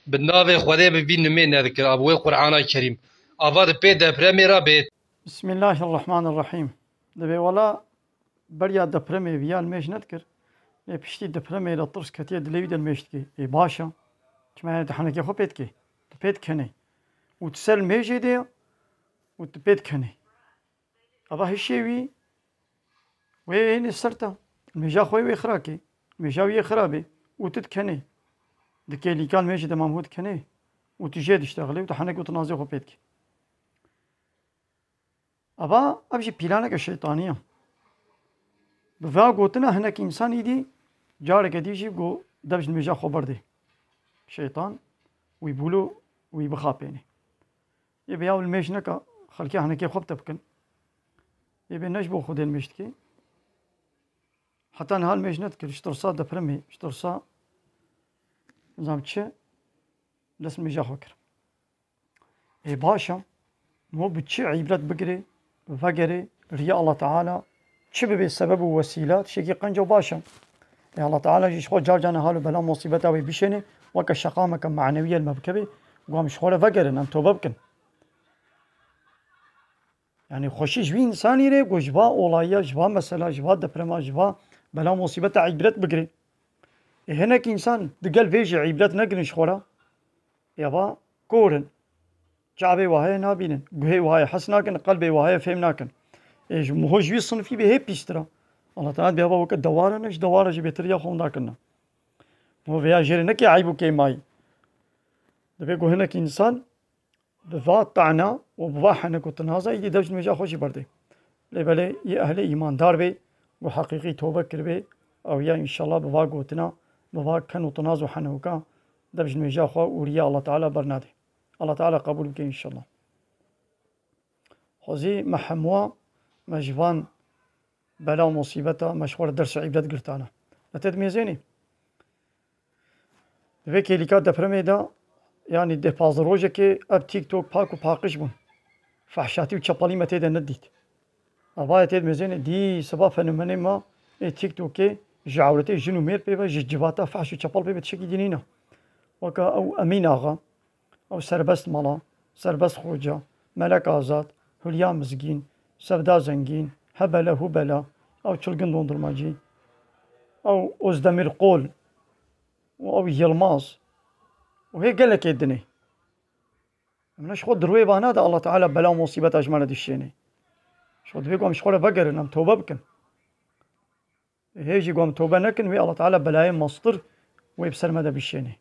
بالنافع خدای ببین من نذكر ابو القرآن الكريم افاد بيد بريميرا بيت. بسم الله الرحمن الرحیم. دبی ولا بریا دپرمی ویال میش ندکر. ای پشتی دپرمی را ترس کتیه دلیوی دل میشت کی. ای باشا. چما دهانه کی خوب کی. تپید کنی. و تسل میجی دی و تپید کنی. ابا هشیوی و این سرتا. میجا خوی وی خراکی. میجا وی خرابی. و تد کنی. دکیلی کال میجی دمام هود کنی. و تجید اشتغلی و دهانه کی تنازع خوب کی. ابا ابجی پیلانه که شیطانیه. بفا قوتنا هناك إنسان يدي جارك ديجي قو دبج المجا خبر دي شيطان ويبولو ويبخابيني يبي ياول الميشنكا خلكي هناك خب تبكن يبي نجبو خد المشتكي حتى نهال ميشنت كل اشترصا دبرمي اشترصا زامتشي لس مجا خوكر اي باشا مو بتشي عيبلات بقري بفقري رياء الله تعالى شبه بالسبب ووسيلات شيء قنجو باشا يا الله تعالى جيش خو جار جانا حاله بلا مصيبته وبيشني وك الشقامة معنوية المبكبي قام شخوله فقر ان توبه بكن يعني خوشي جوي انساني ري جوا اولايا جوا مسألة جوا دبرما جوا بلا مصيبته عبرت بقري هناك انسان دقل فيجي عبرت نقرن شخوله يابا كورن جعبي وهاي نابينن قهي وهاي حسناكن قلبي وهاي فهمناكن ايش مو جوي صنفي به بيسترا الله تعالى بيابا وقت دواره نش دواره جي بيتريا خوندا كنا هو فيها جيري نكي عيبو كي ماي دبيقو هناك انسان بفا طعنا وبفا حنك وتنازع يجي دبج مجا خوشي بردي لبالي يا اهل ايمان دار بي وحقيقي توبه كربي او يا ان شاء الله بفا قوتنا بفا كان وتنازع حنوكا دبج مجا خو وريا الله تعالى برنادي الله تعالى قبول بك ان شاء الله خوزي محموا مجفان بلا مصيبته مشغول درس عبادة قرتانا أتدميزيني فيك اللي كان دفرمي دا يعني ده بازروجة كي أب تيك توك باكو باقش بون فحشاتي وشبالي ما تيدا نديت أبايا تدميزيني دي سبب فنومني ما تيك توك كي جعولتي جنو مير بيبا جباتا فحشو شبال بيبا تشكي دينينا وكا أو أمين آغا أو سربست مالا سربست خوجا ملك آزاد هليا مزگين سفدا زنگين هبلا هبلا أو çılgın dondurmacı أو أزدمير قول أو يلماس وهي قال لك يدني من شو دروي بانا ده الله تعالى بلا مصيبة أجمل دشيني شو دبيقوم شخوره فقر نم توبة بكن هيجي قوم توبة نكن وي الله تعالى بلاي مصدر ويبسر مدى بشيني